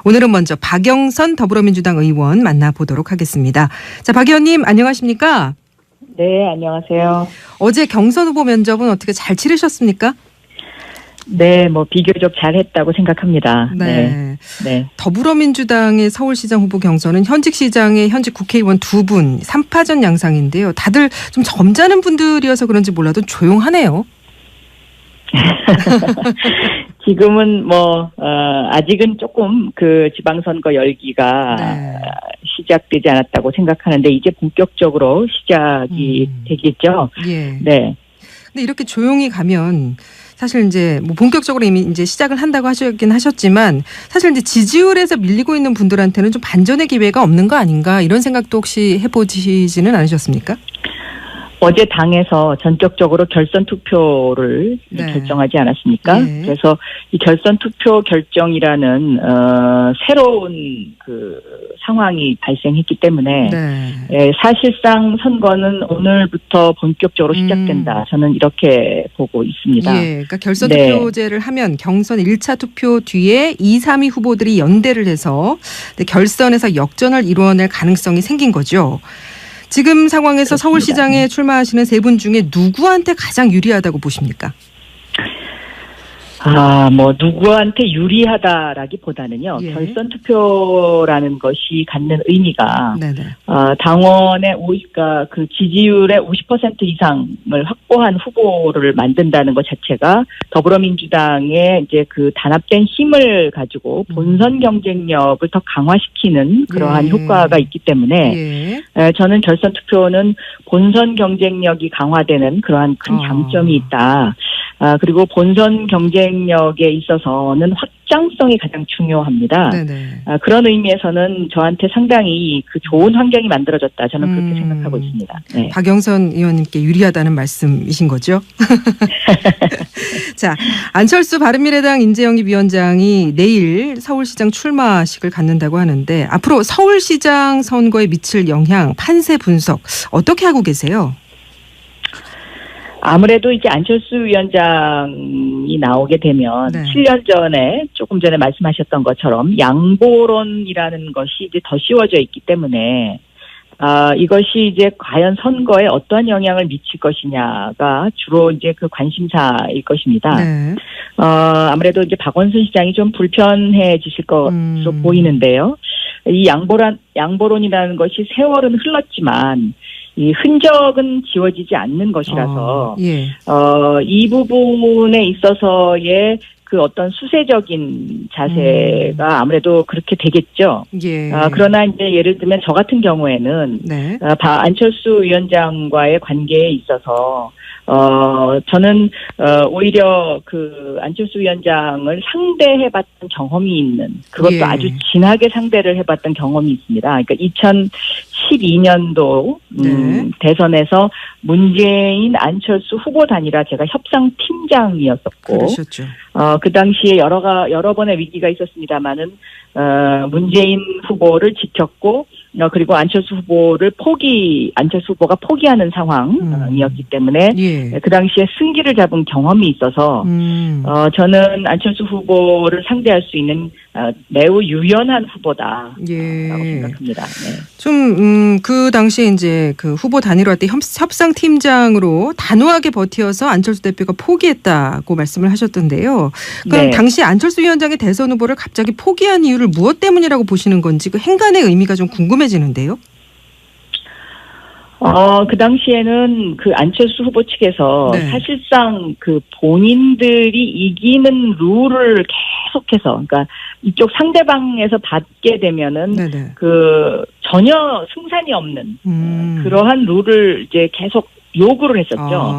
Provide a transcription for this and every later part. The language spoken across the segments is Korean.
오늘은 먼저 박영선 더불어민주당 의원 만나보도록 하겠습니다. 자, 박 의원님 안녕하십니까? 네, 안녕하세요. 어제 경선 후보 면접은 어떻게 잘 치르셨습니까? 네, 비교적 잘했다고 생각합니다. 네. 더불어민주당의 서울시장 후보 경선은 현직 시장의 현직 국회의원 2분, 3파전 양상인데요. 다들 좀 점잖은 분들이어서 그런지 몰라도 조용하네요. 지금은 아직은 조금 그 지방선거 열기가 시작되지 않았다고 생각하는데 이제 본격적으로 시작이 되겠죠. 예. 네. 근데 이렇게 조용히 가면 사실 이제 본격적으로 이미 이제 시작을 한다고 하셨긴 하셨지만 사실 이제 지지율에서 밀리고 있는 분들한테는 좀 반전의 기회가 없는 거 아닌가 이런 생각도 혹시 해보시지는 않으셨습니까? 어제 당에서 전격적으로 결선 투표를 결정하지 않았습니까? 네. 그래서 이 결선 투표 결정이라는 새로운 그 상황이 발생했기 때문에 사실상 선거는 오늘부터 본격적으로 시작된다. 저는 이렇게 보고 있습니다. 예, 그러니까 결선 투표제를 하면 경선 1차 투표 뒤에 2, 3위 후보들이 연대를 해서 결선에서 역전을 이루어낼 가능성이 생긴 거죠. 지금 상황에서 그렇습니다. 서울시장에 출마하시는 세 분 중에 누구한테 가장 유리하다고 보십니까? 누구한테 유리하다라기보다는요. 예. 결선 투표라는 것이 갖는 의미가 네네. 당원의 그 지지율의 50% 이상을 확보한 후보를 만든다는 것 자체가 더불어민주당의 이제 그 단합된 힘을 가지고 본선 경쟁력을 더 강화시키는 그러한 효과가 있기 때문에 저는 결선 투표는 본선 경쟁력이 강화되는 그러한 큰 장점이 있다. 그리고 본선 경쟁력에 있어서는 확장성이 가장 중요합니다. 그런 의미에서는 저한테 상당히 그 좋은 환경이 만들어졌다. 저는 그렇게 생각하고 있습니다. 네. 박영선 의원님께 유리하다는 말씀이신 거죠? 자, 안철수 바른미래당 인재영입위원장이 내일 서울시장 출마식을 갖는다고 하는데 앞으로 서울시장 선거에 미칠 영향, 판세 분석 어떻게 하고 계세요? 아무래도 이제 안철수 위원장이 나오게 되면 7년 전에 조금 전에 말씀하셨던 것처럼 양보론이라는 것이 이제 더 씌워져 있기 때문에 이것이 이제 과연 선거에 어떠한 영향을 미칠 것이냐가 주로 이제 그 관심사일 것입니다. 아무래도 이제 박원순 시장이 좀 불편해지실 것으로 보이는데요. 이 양보론이라는 것이 세월은 흘렀지만 이 흔적은 지워지지 않는 것이라서 이 부분에 있어서의 그 어떤 수세적인 자세가 아무래도 그렇게 되겠죠. 그러나 이제 예를 들면 저 같은 경우에는 안철수 위원장과의 관계에 있어서 저는 오히려 그 안철수 위원장을 상대해봤던 경험이 있는 그것도 아주 진하게 상대를 해봤던 경험이 있습니다. 그러니까 2012년도 대선에서 문재인 안철수 후보 단일화 제가 협상팀장이었었고 그 당시에 여러 번의 위기가 있었습니다만은 문재인 후보를 지켰고 그리고 안철수 후보가 포기하는 상황이었기 때문에 그 당시에 승기를 잡은 경험이 있어서 저는 안철수 후보를 상대할 수 있는 매우 유연한 후보다라고 생각합니다. 좀 그 당시에 이제 그 후보 단일화 때 협상팀장으로 단호하게 버티어서 안철수 대표가 포기했다고 말씀을 하셨던데요. 그럼 당시 안철수 위원장의 대선 후보를 갑자기 포기한 이유를 무엇 때문이라고 보시는 건지 그 행간의 의미가 좀 궁금해지는데요. 그 당시에는 그 안철수 후보 측에서 사실상 그 본인들이 이기는 룰을 계속해서, 그러니까 이쪽 상대방에서 받게 되면은 그 전혀 승산이 없는 그러한 룰을 이제 계속 요구를 했었죠.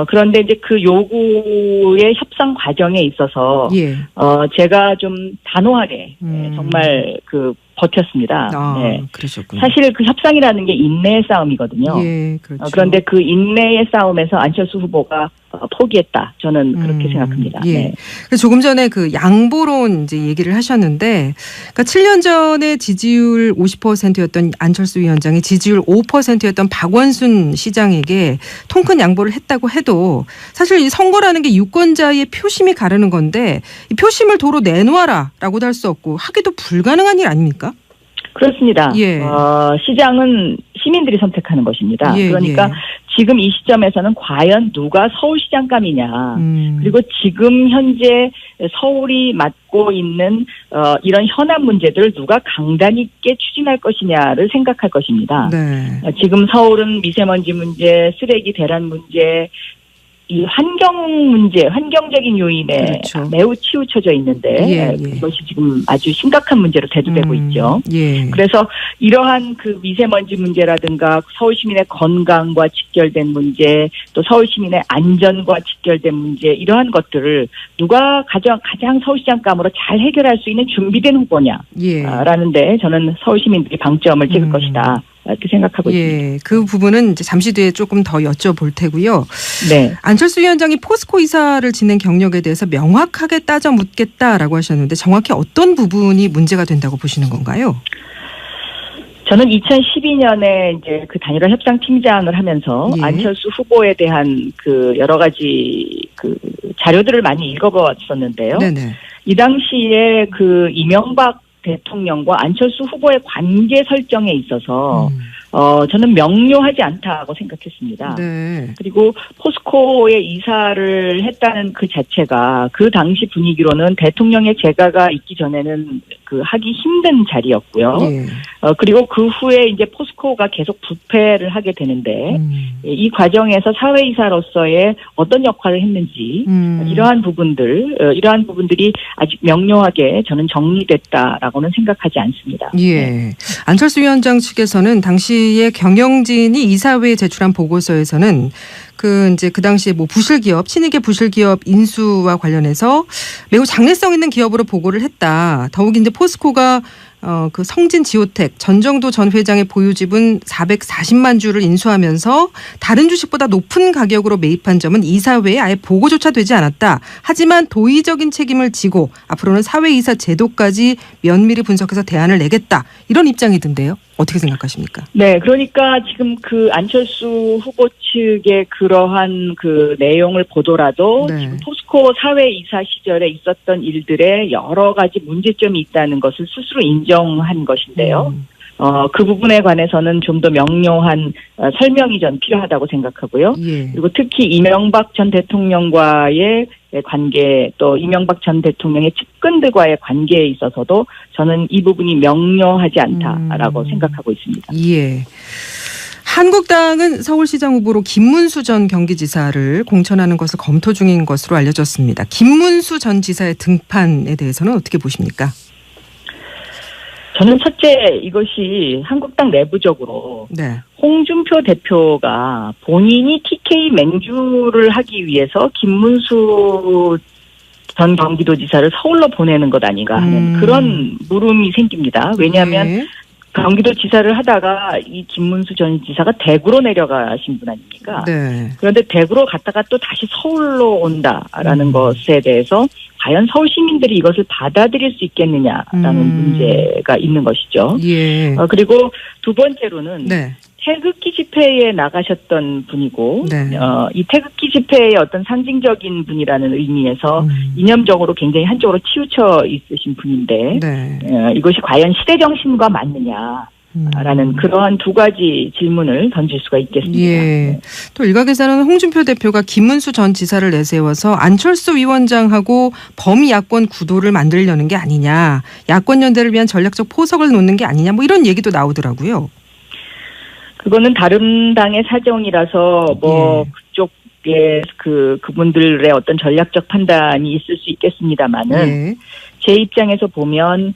그런데 이제 그 요구의 협상 과정에 있어서 제가 좀 단호하게 정말 그 버텼습니다. 네. 그러셨군요. 사실 그 협상이라는 게 인내의 싸움이거든요. 예, 그렇죠. 그런데 그 인내의 싸움에서 안철수 후보가 포기했다. 저는 그렇게 생각합니다. 예. 네. 그래서 조금 전에 그 양보론 이제 얘기를 하셨는데, 그러니까 7년 전에 지지율 50%였던 안철수 위원장이 지지율 5%였던 박원순 시장에게 통큰 양보를 했다고 해도 사실 이 선거라는 게 유권자의 표심이 가르는 건데 이 표심을 도로 내놓아라라고도 할 수 없고 하기도 불가능한 일 아닙니까? 그렇습니다. 예. 시장은 시민들이 선택하는 것입니다. 예, 그러니까 예. 지금 이 시점에서는 과연 누가 서울시장감이냐. 그리고 지금 현재 서울이 맡고 있는 이런 현안 문제들을 누가 강단 있게 추진할 것이냐를 생각할 것입니다. 네. 지금 서울은 미세먼지 문제, 쓰레기 대란 문제, 이 환경 문제, 환경적인 요인에 그렇죠. 매우 치우쳐져 있는데 그것이 지금 아주 심각한 문제로 대두되고 있죠. 예. 그래서 이러한 그 미세먼지 문제라든가 서울 시민의 건강과 직결된 문제, 또 서울 시민의 안전과 직결된 문제, 이러한 것들을 누가 가장 서울시장감으로 잘 해결할 수 있는 준비된 후보냐라는데 저는 서울 시민들이 방점을 찍을 것이다. 이렇게 생각하고 있습니다. 그 부분은 이제 잠시 뒤에 조금 더 여쭤볼 테고요. 네. 안철수 위원장이 포스코 이사를 지낸 경력에 대해서 명확하게 따져 묻겠다라고 하셨는데 정확히 어떤 부분이 문제가 된다고 보시는 건가요? 저는 2012년에 이제 그 단일화 협상 팀장을 하면서 안철수 후보에 대한 그 여러 가지 그 자료들을 많이 읽어봤었는데요. 네네. 이 당시에 그 이명박 대통령과 안철수 후보의 관계 설정에 있어서 저는 명료하지 않다고 생각했습니다. 네. 그리고 포스코에 이사를 했다는 그 자체가 그 당시 분위기로는 대통령의 재가가 있기 전에는 그 하기 힘든 자리였고요. 예. 그리고 그 후에 이제 포스코가 계속 부패를 하게 되는데 이 과정에서 사회이사로서의 어떤 역할을 했는지 이러한 부분들이 아직 명료하게 저는 정리됐다라고는 생각하지 않습니다. 예. 네. 안철수 위원장 측에서는 당시에 경영진이 이사회에 제출한 보고서에서는 그 당시에 뭐 부실기업, 친이계 부실기업 인수와 관련해서 매우 장래성 있는 기업으로 보고를 했다. 더욱이 이제 포스코가 그 성진 지오텍 전정도 전 회장의 보유 지분 440만 주를 인수하면서 다른 주식보다 높은 가격으로 매입한 점은 이사회에 아예 보고조차 되지 않았다. 하지만 도의적인 책임을 지고 앞으로는 사회이사 제도까지 면밀히 분석해서 대안을 내겠다. 이런 입장이던데요. 어떻게 생각하십니까? 네, 그러니까 지금 그 안철수 후보 측의 그러한 그 내용을 보더라도 지금 포스코 사회이사 시절에 있었던 일들에 여러 가지 문제점이 있다는 것을 스스로 인정한 것인데요. 그 부분에 관해서는 좀 더 명료한 설명이 전 필요하다고 생각하고요. 예. 그리고 특히 이명박 전 대통령과의 관계, 또 이명박 전 대통령의 측근들과의 관계에 있어서도 저는 이 부분이 명료하지 않다라고 생각하고 있습니다. 예. 한국당은 서울시장 후보로 김문수 전 경기지사를 공천하는 것을 검토 중인 것으로 알려졌습니다. 김문수 전 지사의 등판에 대해서는 어떻게 보십니까? 저는 첫째 이것이 한국당 내부적으로 홍준표 대표가 본인이 TK 맹주를 하기 위해서 김문수 전 경기도지사를 서울로 보내는 것 아닌가 하는 그런 물음이 생깁니다. 왜냐하면 경기도지사를 하다가 이 김문수 전 지사가 대구로 내려가신 분 아닙니까? 그런데 대구로 갔다가 또 다시 서울로 온다라는 것에 대해서 과연 서울 시민들이 이것을 받아들일 수 있겠느냐라는 문제가 있는 것이죠. 예. 그리고 두 번째로는 태극기 집회에 나가셨던 분이고 이 태극기 집회의 어떤 상징적인 분이라는 의미에서 이념적으로 굉장히 한쪽으로 치우쳐 있으신 분인데 이것이 과연 시대정신과 맞느냐. 라는 그러한 두 가지 질문을 던질 수가 있겠습니다. 예. 또 일각에서는 홍준표 대표가 김문수 전 지사를 내세워서 안철수 위원장하고 범 야권 구도를 만들려는 게 아니냐. 야권 연대를 위한 전략적 포석을 놓는 게 아니냐. 뭐 이런 얘기도 나오더라고요. 그거는 다른 당의 사정이라서 그쪽에 그분들의 어떤 전략적 판단이 있을 수 있겠습니다만은 제 입장에서 보면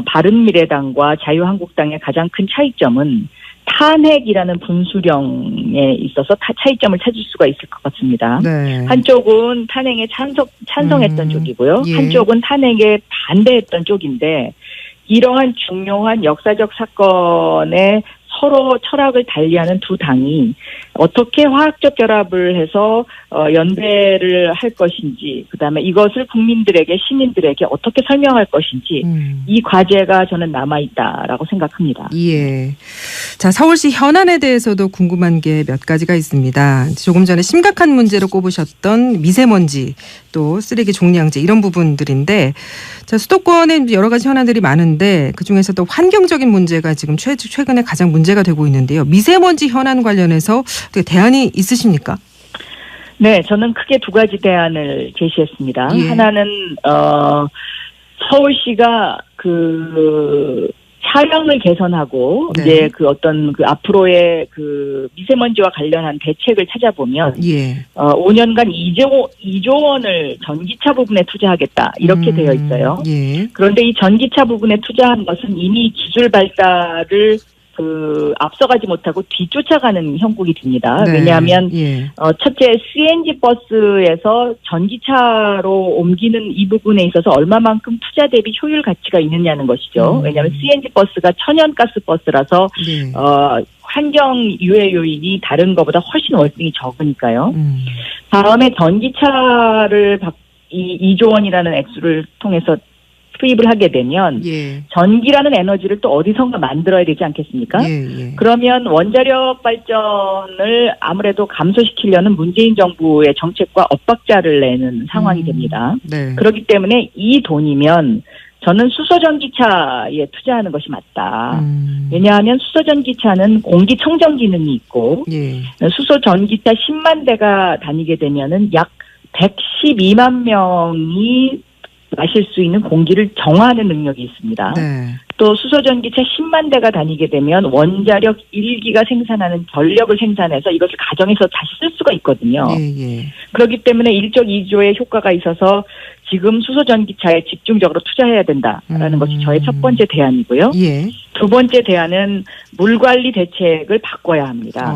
바른미래당과 자유한국당의 가장 큰 차이점은 탄핵이라는 분수령에 있어서 차이점을 찾을 수가 있을 것 같습니다. 네. 한쪽은 탄핵에 찬성했던 쪽이고요. 예. 한쪽은 탄핵에 반대했던 쪽인데 이러한 중요한 역사적 사건에 서로 철학을 달리하는 두 당이 어떻게 화학적 결합을 해서 연대를 할 것인지, 그다음에 이것을 국민들에게, 시민들에게 어떻게 설명할 것인지 이 과제가 저는 남아있다라고 생각합니다. 예. 자, 서울시 현안에 대해서도 궁금한 게 몇 가지가 있습니다. 조금 전에 심각한 문제로 꼽으셨던 미세먼지, 또 쓰레기 종량제 이런 부분들인데, 자, 수도권에 여러 가지 현안들이 많은데 그중에서도 환경적인 문제가 지금 최근에 가장 문제가 되고 있는데요. 미세먼지 현안 관련해서 어떻게 대안이 있으십니까? 네, 저는 크게 두 가지 대안을 제시했습니다. 예. 하나는 서울시가 그 차량을 개선하고 네. 이제 그 어떤 그 앞으로의 그 미세먼지와 관련한 대책을 찾아보면 예. 5년간 2조 원을 전기차 부분에 투자하겠다 이렇게 되어 있어요. 예. 그런데 이 전기차 부분에 투자한 것은 이미 기술 발달을 앞서가지 못하고 뒤쫓아가는 형국이 됩니다. 네. 왜냐하면 예. 첫째 CNG 버스에서 전기차로 옮기는 이 부분에 있어서 얼마만큼 투자 대비 효율 가치가 있느냐는 것이죠. 왜냐하면 CNG 버스가 천연가스 버스라서 예. 환경 유해 요인이 다른 것보다 훨씬 월등히 적으니까요. 다음에 전기차를 2조 원이라는 액수를 통해서 투입을 하게 되면 예. 전기라는 에너지를 또 어디선가 만들어야 되지 않겠습니까? 예. 그러면 원자력 발전을 아무래도 감소시키려는 문재인 정부의 정책과 엇박자를 내는 상황이 됩니다. 네. 그렇기 때문에 이 돈이면 저는 수소전기차에 투자하는 것이 맞다. 왜냐하면 수소전기차는 공기청정 기능이 있고 예. 수소전기차 10만 대가 다니게 되면은 약 112만 명이 마실 수 있는 공기를 정화하는 능력이 있습니다. 네. 또 수소전기차 10만 대가 다니게 되면 원자력 1기가 생산하는 전력을 생산해서 이것을 가정에서 다시 쓸 수가 있거든요. 예. 그렇기 때문에 1조 2조의 효과가 있어서 지금 수소전기차에 집중적으로 투자해야 된다라는 것이 저의 첫 번째 대안이고요. 예. 두 번째 대안은 물관리 대책을 바꿔야 합니다.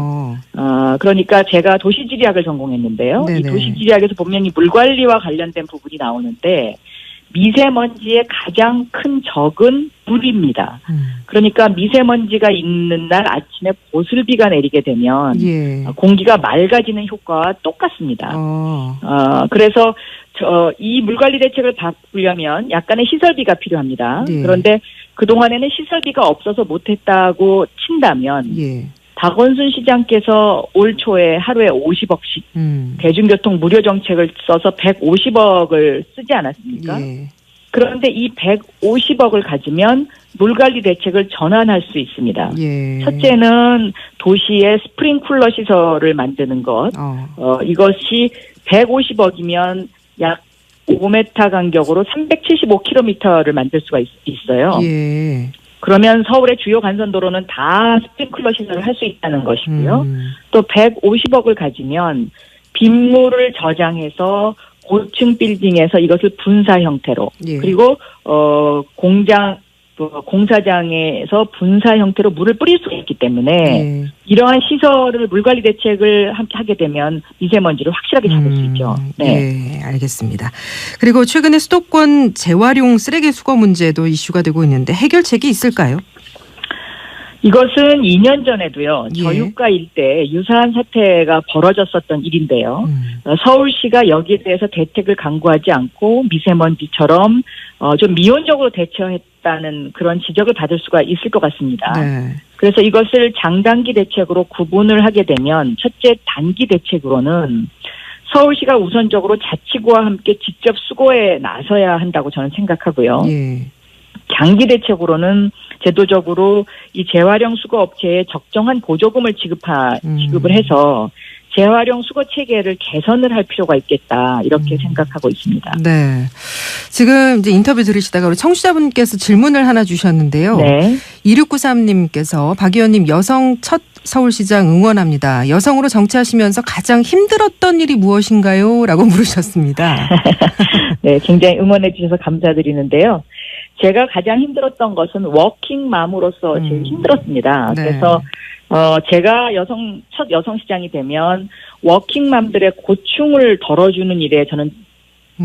그러니까 제가 도시지리학을 전공했는데요. 네네. 이 도시지리학에서 분명히 물관리와 관련된 부분이 나오는데 미세먼지의 가장 큰 적은 물입니다. 그러니까 미세먼지가 있는 날 아침에 보슬비가 내리게 되면 예. 공기가 맑아지는 효과와 똑같습니다. 그래서 이 물관리 대책을 바꾸려면 약간의 시설비가 필요합니다. 예. 그런데 그동안에는 시설비가 없어서 못했다고 친다면 박원순 시장께서 올 초에 하루에 50억씩 대중교통 무료 정책을 써서 150억을 쓰지 않았습니까? 예. 그런데 이 150억을 가지면 물관리 대책을 전환할 수 있습니다. 예. 첫째는 도시에 스프링쿨러 시설을 만드는 것. 이것이 150억이면 약 5m 간격으로 375km를 만들 수가 있어요. 예. 그러면 서울의 주요 간선도로는 다 스프링클러 시설을 할 수 있다는 것이고요. 또 150억을 가지면 빗물을 저장해서 고층 빌딩에서 이것을 분사 형태로 그리고 공사장에서 분사 형태로 물을 뿌릴 수가 있기 때문에 이러한 시설을 물관리 대책을 하게 되면 미세먼지를 확실하게 잡을 수 있죠. 네, 알겠습니다. 그리고 최근에 수도권 재활용 쓰레기 수거 문제도 이슈가 되고 있는데 해결책이 있을까요? 이것은 2년 전에도요. 저유가 일대 유사한 사태가 벌어졌었던 일인데요. 서울시가 여기에 대해서 대책을 강구하지 않고 미세먼지처럼 좀 미온적으로 대처했다는 그런 지적을 받을 수가 있을 것 같습니다. 네. 그래서 이것을 장단기 대책으로 구분을 하게 되면 첫째 단기 대책으로는 서울시가 우선적으로 자치구와 함께 직접 수거에 나서야 한다고 저는 생각하고요. 장기 대책으로는 제도적으로 이 재활용 수거 업체에 적정한 보조금을 지급을 해서 재활용 수거 체계를 개선을 할 필요가 있겠다 이렇게 생각하고 있습니다. 네. 지금 이제 인터뷰 들으시다가 우리 청취자분께서 질문을 하나 주셨는데요. 네. 2693님께서 박 의원님 여성 첫 서울시장 응원합니다. 여성으로 정치하시면서 가장 힘들었던 일이 무엇인가요? 라고 물으셨습니다. 네, 굉장히 응원해 주셔서 감사드리는데요. 제가 가장 힘들었던 것은 워킹맘으로서 제일 힘들었습니다. 네. 그래서 제가 첫 여성 시장이 되면 워킹맘들의 고충을 덜어주는 일에 저는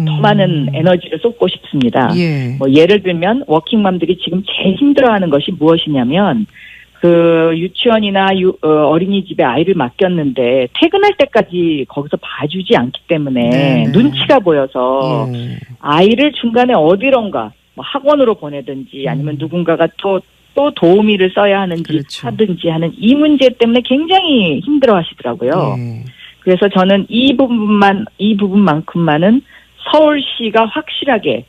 더 많은 에너지를 쏟고 싶습니다. 예. 예를 들면 워킹맘들이 지금 제일 힘들어하는 것이 무엇이냐면 그 유치원이나 어린이집에 아이를 맡겼는데 퇴근할 때까지 거기서 봐주지 않기 때문에 네. 눈치가 보여서 아이를 중간에 어디론가 학원으로 보내든지 아니면 누군가가 또 도우미를 써야 하는지 그렇죠. 하든지 하는 이 문제 때문에 굉장히 힘들어하시더라고요. 그래서 저는 이 부분만큼만은 서울시가 확실하게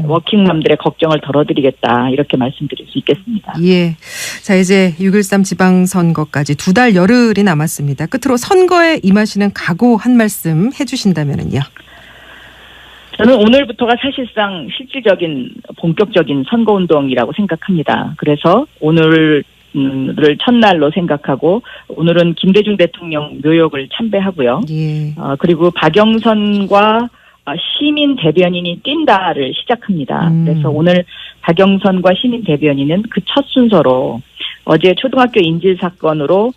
워킹맘들의 걱정을 덜어드리겠다 이렇게 말씀드릴 수 있겠습니다. 예. 자, 이제 6.13 지방선거까지 2달 열흘이 남았습니다. 끝으로 선거에 임하시는 각오 한 말씀 해주신다면요. 저는 오늘부터가 사실상 실질적인 본격적인 선거운동이라고 생각합니다. 그래서 오늘을 첫날로 생각하고 오늘은 김대중 대통령 묘역을 참배하고요. 예. 그리고 박영선과 시민 대변인이 뛴다를 시작합니다. 그래서 오늘 박영선과 시민 대변인은 그 첫 순서로 어제 초등학교 인질 사건으로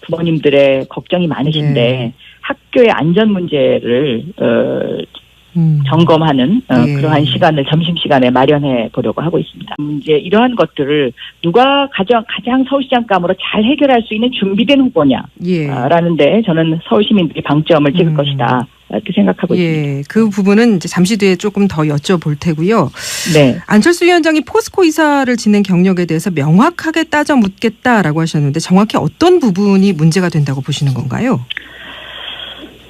부모님들의 걱정이 많으신데 학교의 안전 문제를 점검하는 그러한 시간을 점심시간에 마련해 보려고 하고 있습니다. 이제 이러한 것들을 누가 가장 서울시장감으로 잘 해결할 수 있는 준비된 후보냐 라는데 저는 서울 시민들이 방점을 찍을 것이다. 이렇게 생각하고 있습니다. 예, 그 부분은 이제 잠시 뒤에 조금 더 여쭤볼 테고요. 네. 안철수 위원장이 포스코 이사를 지낸 경력에 대해서 명확하게 따져 묻겠다라고 하셨는데 정확히 어떤 부분이 문제가 된다고 보시는 건가요?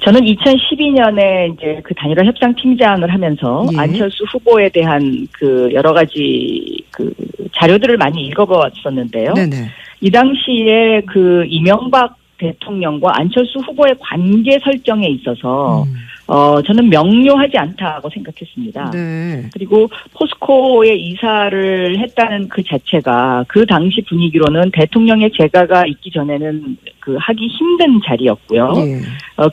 저는 2012년에 이제 그 단일화 협상팀장을 하면서 안철수 후보에 대한 그 여러 가지 그 자료들을 많이 읽어봤었는데요. 네네. 이 당시에 그 이명박 대통령과 안철수 후보의 관계 설정에 있어서 저는 명료하지 않다고 생각했습니다. 네. 그리고 포스코에 이사를 했다는 그 자체가 그 당시 분위기로는 대통령의 재가가 있기 전에는 그 하기 힘든 자리였고요.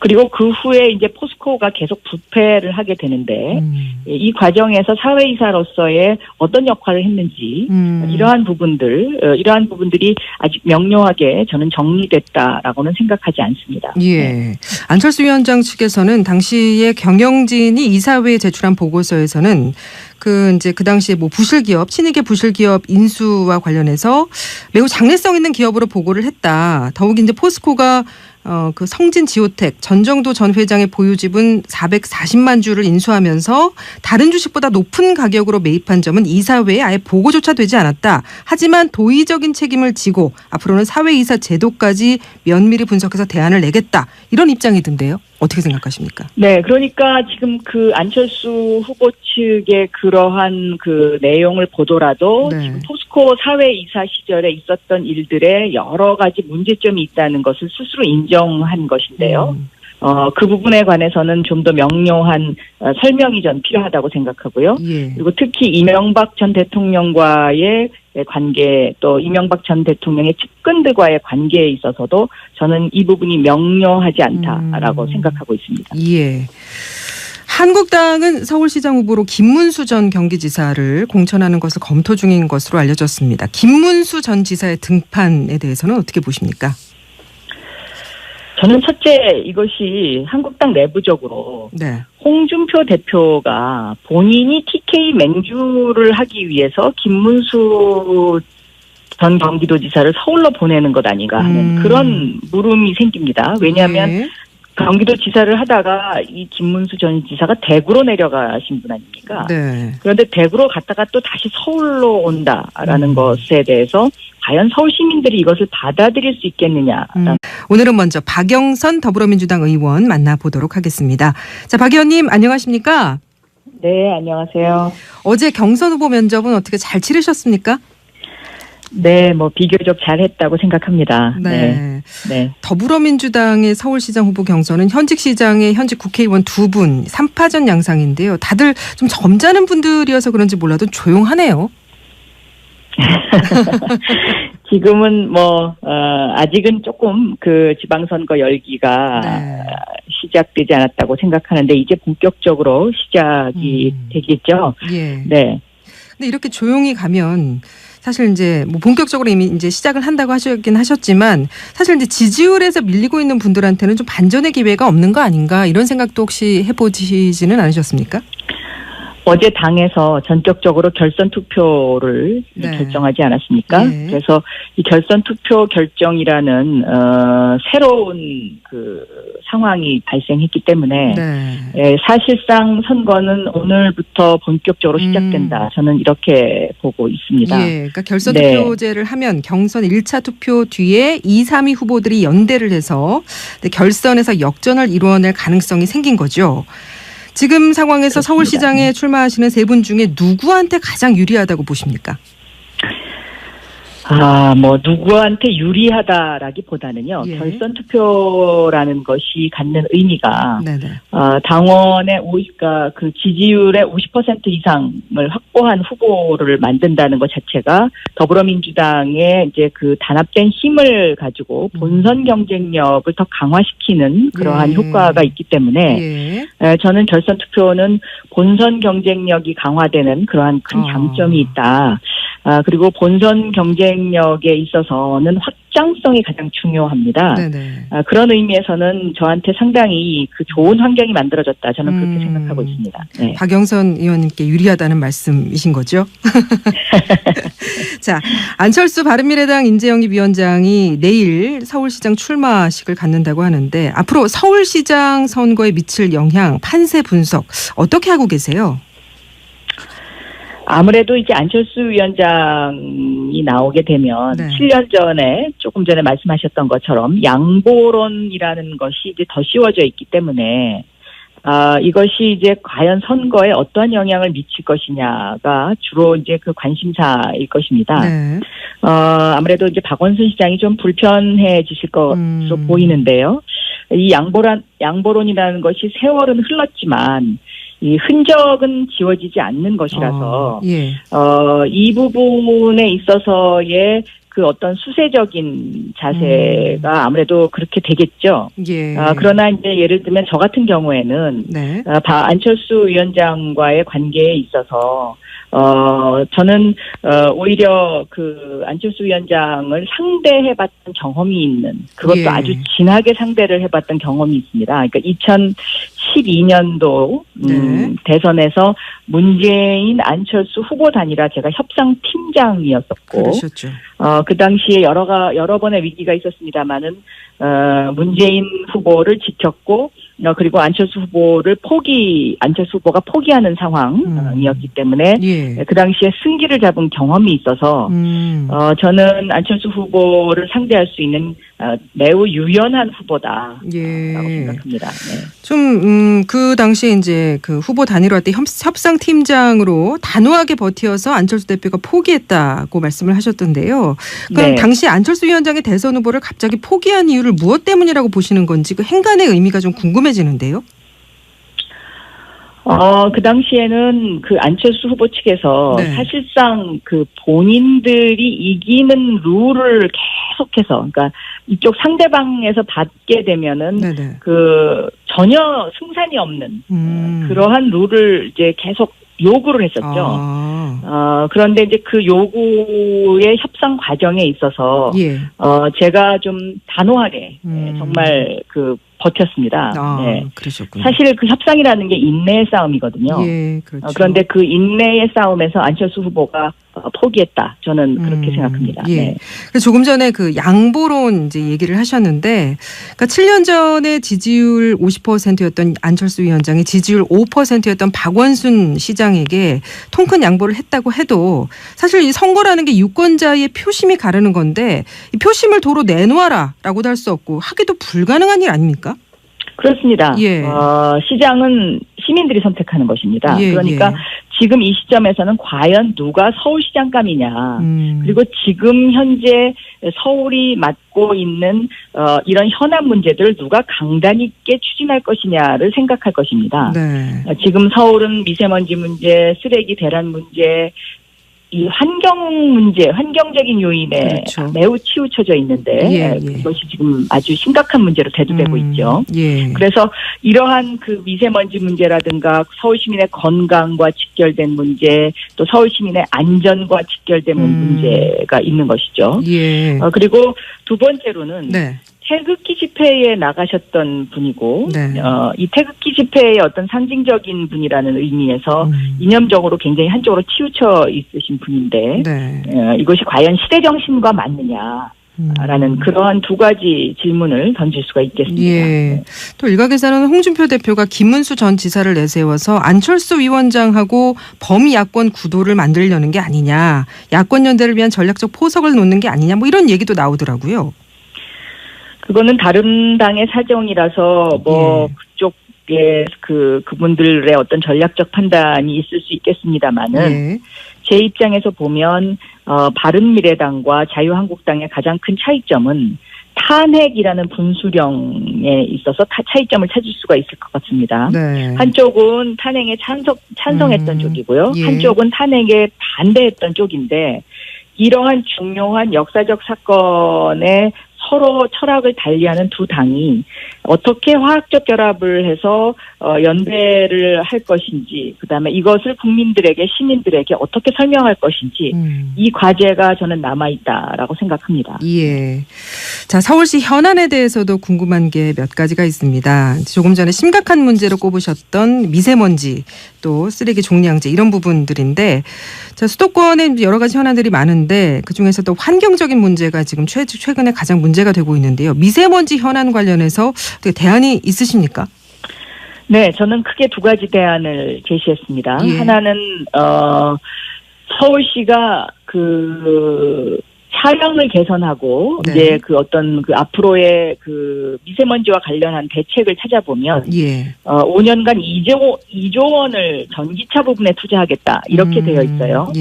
그리고 그 후에 이제 포스코가 계속 부패를 하게 되는데 이 과정에서 사회이사로서의 어떤 역할을 했는지 이러한 부분들이 아직 명료하게 저는 정리됐다라고는 생각하지 않습니다. 예. 네. 안철수 위원장 측에서는 당시에 경영진이 이사회에 제출한 보고서에서는 그 당시에 부실기업, 친이계 부실기업 인수와 관련해서 매우 장래성 있는 기업으로 보고를 했다. 더욱이 이제 포스코가 그 성진 지오텍 전정도 전 회장의 보유지분 440만 주를 인수하면서 다른 주식보다 높은 가격으로 매입한 점은 이사회에 아예 보고조차 되지 않았다. 하지만 도의적인 책임을 지고 앞으로는 사회이사 제도까지 면밀히 분석해서 대안을 내겠다. 이런 입장이던데요. 어떻게 생각하십니까? 네, 그러니까 지금 그 안철수 후보 측의 그러한 그 내용을 보더라도 지금 포스코 사회이사 시절에 있었던 일들에 여러 가지 문제점이 있다는 것을 스스로 인정한 것인데요. 그 부분에 관해서는 좀 더 명료한 설명이 전 필요하다고 생각하고요. 그리고 특히 이명박 전 대통령과의 관계 또 이명박 전 대통령의 측근들과의 관계에 있어서도 저는 이 부분이 명료하지 않다라고 생각하고 있습니다. 예. 한국당은 서울시장 후보로 김문수 전 경기지사를 공천하는 것을 검토 중인 것으로 알려졌습니다. 김문수 전 지사의 등판에 대해서는 어떻게 보십니까? 저는 첫째 이것이 한국당 내부적으로 홍준표 대표가 본인이 TK 맹주를 하기 위해서 김문수 전 경기도지사를 서울로 보내는 것 아닌가 하는 그런 물음이 생깁니다. 왜냐하면 경기도지사를 하다가 이 김문수 전 지사가 대구로 내려가신 분 아닙니까? 그런데 대구로 갔다가 또 다시 서울로 온다라는 것에 대해서 과연 서울 시민들이 이것을 받아들일 수 있겠느냐. 오늘은 먼저 박영선 더불어민주당 의원 만나보도록 하겠습니다. 자, 박 의원님 안녕하십니까? 네, 안녕하세요. 어제 경선 후보 면접은 어떻게 잘 치르셨습니까? 네, 비교적 잘했다고 생각합니다. 네. 더불어민주당의 서울시장 후보 경선은 현직 시장의 현직 국회의원 2분 3파전 양상인데요. 다들 좀 점잖은 분들이어서 그런지 몰라도 조용하네요. 지금은 아직은 조금 그 지방선거 열기가 네. 시작되지 않았다고 생각하는데 이제 본격적으로 시작이 되겠죠. 예. 네. 근데 이렇게 조용히 가면 사실 이제 뭐 본격적으로 이미 이제 시작을 한다고 하셨긴 하셨지만 사실 이제 지지율에서 밀리고 있는 분들한테는 좀 반전의 기회가 없는 거 아닌가 이런 생각도 혹시 해보시지는 않으셨습니까? 어제 당에서 전격적으로 결선 투표를 네. 결정하지 않았습니까? 네. 그래서 이 결선 투표 결정이라는 새로운 그 상황이 발생했기 때문에 네. 사실상 선거는 오늘부터 본격적으로 시작된다. 저는 이렇게 보고 있습니다. 예, 그러니까 결선 네. 투표제를 하면 경선 1차 투표 뒤에 2, 3위 후보들이 연대를 해서 결선에서 역전을 이루어낼 가능성이 생긴 거죠. 지금 상황에서 그렇습니다. 서울시장에 출마하시는 세 분 중에 누구한테 가장 유리하다고 보십니까? 누구한테 유리하다라기보다는요. 예. 결선 투표라는 것이 갖는 의미가 네네. 당원의 그 지지율의 50% 이상을 확보한 후보를 만든다는 것 자체가 더불어민주당의 이제 그 단합된 힘을 가지고 본선 경쟁력을 더 강화시키는 그러한 예. 효과가 있기 때문에 예. 저는 결선 투표는 본선 경쟁력이 강화되는 그러한 큰 장점이 있다. 그리고 본선 경쟁력에 있어서는 확장성이 가장 중요합니다. 네네. 그런 의미에서는 저한테 상당히 그 좋은 환경이 만들어졌다. 저는 그렇게 생각하고 있습니다. 네. 박영선 의원님께 유리하다는 말씀이신 거죠? 자, 안철수 바른미래당 인재영입위원장이 내일 서울시장 출마식을 갖는다고 하는데 앞으로 서울시장 선거에 미칠 영향, 판세 분석 어떻게 하고 계세요? 아무래도 이제 안철수 위원장이 나오게 되면 네. 7년 전에 조금 전에 말씀하셨던 것처럼 양보론이라는 것이 이제 더 씌워져 있기 때문에 이것이 이제 과연 선거에 어떠한 영향을 미칠 것이냐가 주로 이제 그 관심사일 것입니다. 네. 아무래도 이제 박원순 시장이 좀 불편해지실 것으로 보이는데요. 이 양보론이라는 것이 세월은 흘렀지만 이 흔적은 지워지지 않는 것이라서 예. 이 부분에 있어서의 그 어떤 수세적인 자세가 아무래도 그렇게 되겠죠. 예. 그러나 이제 예를 들면 저 같은 경우에는 네. 안철수 위원장과의 관계에 있어서 저는 오히려 그 안철수 위원장을 상대해봤던 경험이 있는 그것도 예. 아주 진하게 상대를 해봤던 경험이 있습니다. 그러니까 2012년도 네. 대선에서 문재인 안철수 후보 단일화 제가 협상팀장이었었고 그러셨죠. 그 당시에 여러 번의 위기가 있었습니다만은 문재인 후보를 지켰고 그리고 안철수 후보가 포기하는 상황이었기 때문에 예. 그 당시에 승기를 잡은 경험이 있어서 저는 안철수 후보를 상대할 수 있는 매우 유연한 후보다라고 예. 생각합니다. 네. 좀 그 당시에 이제 그 후보 단일화 때 협상팀장으로 단호하게 버티어서 안철수 대표가 포기했다고 말씀을 하셨던데요. 그럼 네. 당시 안철수 위원장의 대선 후보를 갑자기 포기한 이유를 무엇 때문이라고 보시는 건지 그 행간의 의미가 좀 궁금해지는데요. 그 당시에는 그 안철수 후보 측에서 네. 사실상 그 본인들이 이기는 룰을 계속해서, 그러니까 이쪽 상대방에서 받게 되면은 네네. 그 전혀 승산이 없는 그러한 룰을 이제 계속 요구를 했었죠. 그런데 이제 그 요구의 협상 과정에 있어서 예. 제가 좀 단호하게 정말 그 버텼습니다. 네. 그러셨군요. 사실 그 협상이라는 게 인내의 싸움이거든요. 예, 그렇죠. 그런데 그 인내의 싸움에서 안철수 후보가 포기했다. 저는 그렇게 생각합니다. 예. 네. 그래서 조금 전에 그 양보론 이제 얘기를 하셨는데, 그러니까 7년 전에 지지율 50%였던 안철수 위원장이 지지율 5%였던 박원순 시장에게 통큰 양보를 했다고 해도 사실 이 선거라는 게 유권자의 표심이 가르는 건데 이 표심을 도로 내놓아라라고도 할 수 없고 하기도 불가능한 일 아닙니까? 그렇습니다. 예. 시장은 시민들이 선택하는 것입니다. 예, 그러니까 예. 지금 이 시점에서는 과연 누가 서울시장감이냐. 그리고 지금 현재 서울이 맡고 있는 이런 현안 문제들을 누가 강단 있게 추진할 것이냐를 생각할 것입니다. 네. 지금 서울은 미세먼지 문제, 쓰레기 대란 문제, 이 환경 문제, 환경적인 요인에 그렇죠. 매우 치우쳐져 있는데 그것이 지금 아주 심각한 문제로 대두되고 있죠. 그래서 이러한 그 미세먼지 문제라든가 서울 시민의 건강과 직결된 문제, 또 서울 시민의 안전과 직결된 문제가 있는 것이죠. 그리고 두 번째로는 태극기 집회에 나가셨던 분이고 이 태극기 집회의 어떤 상징적인 분이라는 의미에서 이념적으로 굉장히 한쪽으로 치우쳐 있으신 분인데 이것이 과연 시대 정신과 맞느냐라는 그러한 두 가지 질문을 던질 수가 있겠습니다. 또 일각에서는 홍준표 대표가 김문수 전 지사를 내세워서 안철수 위원장하고 범 야권 구도를 만들려는 게 아니냐, 야권 연대를 위한 전략적 포석을 놓는 게 아니냐, 뭐 이런 얘기도 나오더라고요. 그거는 다른 당의 사정이라서 그쪽에 그분들의 어떤 전략적 판단이 있을 수 있겠습니다만은 제 입장에서 보면 바른미래당과 자유한국당의 가장 큰 차이점은 탄핵이라는 분수령에 있어서 차이점을 찾을 수가 있을 것 같습니다. 한쪽은 탄핵에 찬성했던 쪽이고요. 한쪽은 탄핵에 반대했던 쪽인데 이러한 중요한 역사적 사건에 서로 철학을 달리하는 두 당이 어떻게 화학적 결합을 해서 연대를 할 것인지, 그다음에 이것을 국민들에게, 시민들에게 어떻게 설명할 것인지 이 과제가 저는 남아있다라고 생각합니다. 자, 서울시 현안에 대해서도 궁금한 게 몇 가지가 있습니다. 조금 전에 심각한 문제로 꼽으셨던 미세먼지, 또 쓰레기 종량제 이런 부분들인데, 자, 수도권에 여러 가지 현안들이 많은데 그중에서도 환경적인 문제가 지금 최근에 가장 문제가 되고 있는데요. 미세먼지 현안 관련해서 대안이 있으십니까? 네, 저는 크게 두 가지 대안을 제시했습니다. 하나는 서울시가 차량을 개선하고 이제 어떤 앞으로의 미세먼지와 관련한 대책을 찾아보면 5년간 2조 원을 전기차 부분에 투자하겠다 이렇게 되어 있어요.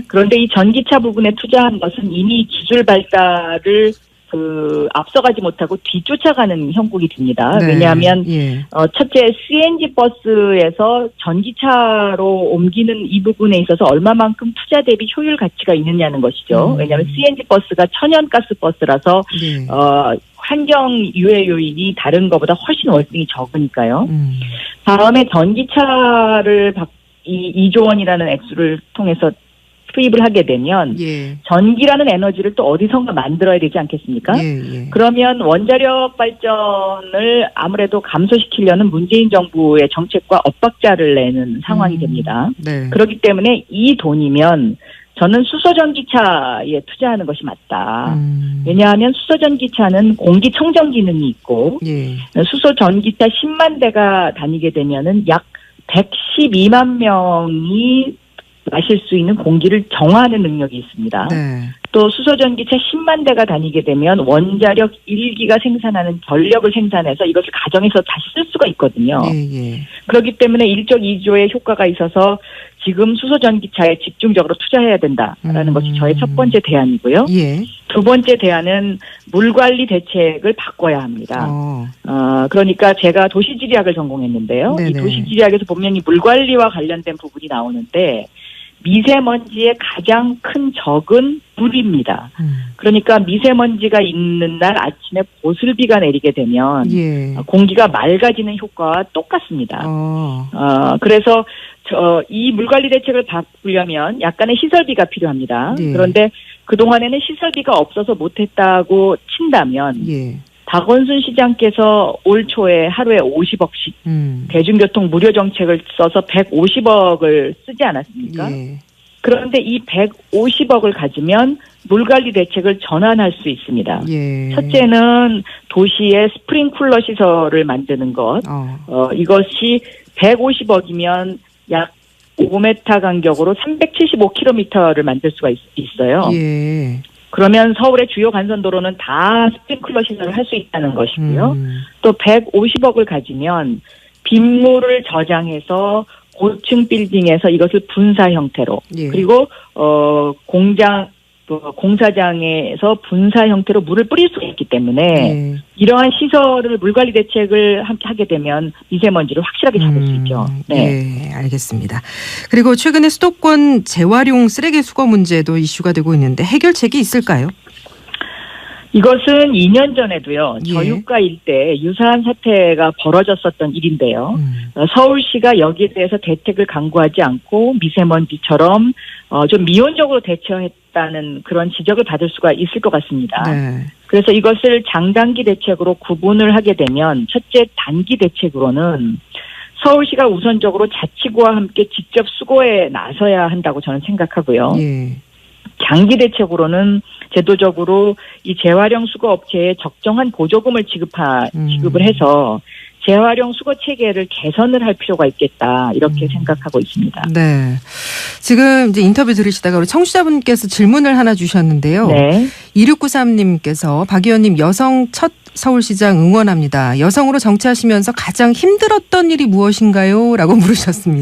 그런데 이 전기차 부분에 투자한 것은 이미 기술 발달을 앞서가지 못하고 뒤쫓아가는 형국이 됩니다. 왜냐하면 첫째 CNG 버스에서 전기차로 ом기는 이 부분에 있어서 얼마만큼 투자 대비 효율 가치가 있느냐는 것이죠. 왜냐하면 CNG 버스가 천연가스 버스라서 환경 유해 요인이 다른 것보다 훨씬 월등히 적으니까요. 다음에 전기차를 2조 원이라는 액수를 통해서 투입을 하게 되면 전기라는 에너지를 또 어디선가 만들어야 되지 않겠습니까? 그러면 원자력 발전을 아무래도 감소시키려는 문재인 정부의 정책과 엇박자를 내는 상황이 됩니다. 그렇기 때문에 이 돈이면 저는 수소전기차에 투자하는 것이 맞다. 왜냐하면 수소전기차는 공기청정 기능이 있고 수소전기차 10만 대가 다니게 되면은 약 112만 명이 마실 수 있는 공기를 정화하는 능력이 있습니다. 또 수소전기차 10만 대가 다니게 되면 원자력 1기가 생산하는 전력을 생산해서 이것을 가정에서 다시 쓸 수가 있거든요. 그렇기 때문에 1조 2조의 효과가 있어서 지금 수소전기차에 집중적으로 투자해야 된다라는 것이 저의 첫 번째 대안이고요. 두 번째 대안은 물관리 대책을 바꿔야 합니다. 그러니까 제가 도시지리학을 전공했는데요. 이 도시지리학에서 보면 이 물관리와 관련된 부분이 나오는데 미세먼지의 가장 큰 적은 물입니다. 그러니까 미세먼지가 있는 날 아침에 보슬비가 내리게 되면 공기가 맑아지는 효과와 똑같습니다. 그래서 이 물관리 대책을 바꾸려면 약간의 시설비가 필요합니다. 그런데 그동안에는 시설비가 없어서 못했다고 친다면 박원순 시장께서 올 초에 하루에 50억씩 대중교통 무료 정책을 써서 150억을 쓰지 않았습니까? 그런데 이 150억을 가지면 물관리 대책을 전환할 수 있습니다. 첫째는 도시에 스프링쿨러 시설을 만드는 것. 이것이 150억이면 약 5m 간격으로 375km를 만들 수가 있어요. 그러면 서울의 주요 간선도로는 다 스프링클러 시설을 할 수 있다는 것이고요. 또 150억을 가지면 빗물을 저장해서 고층 빌딩에서 이것을 분사 형태로 그리고 공장 또 공사장에서 분사 형태로 물을 뿌릴 수 있기 때문에 예. 이러한 시설을 물관리 대책을 함께 하게 되면 미세먼지를 확실하게 잡을 수 있죠. 네. 예, 알겠습니다. 그리고 최근에 수도권 재활용 쓰레기 수거 문제도 이슈가 되고 있는데 해결책이 있을까요? 이것은 2년 전에도요. 예. 저유가 일대 유사한 사태가 벌어졌었던 일인데요. 서울시가 여기에 대해서 대책을 강구하지 않고 미세먼지처럼 좀 미온적으로 대처했다는 그런 지적을 받을 수가 있을 것 같습니다. 네. 그래서 이것을 장단기 대책으로 구분을 하게 되면 첫째 단기 대책으로는 서울시가 우선적으로 자치구와 함께 직접 수거에 나서야 한다고 저는 생각하고요. 예. 장기 대책으로는 제도적으로 이 재활용 수거 업체에 적정한 보조금을 지급을 해서 재활용 수거 체계를 개선을 할 필요가 있겠다 이렇게 생각하고 있습니다. 네. 지금 이제 인터뷰 들으시다가 우리 청취자분께서 질문을 하나 주셨는데요. 네. 2693님께서 박 의원님 여성 첫 서울시장 응원합니다. 여성으로 정치하시면서 가장 힘들었던 일이 무엇인가요? 라고 물으셨습니다.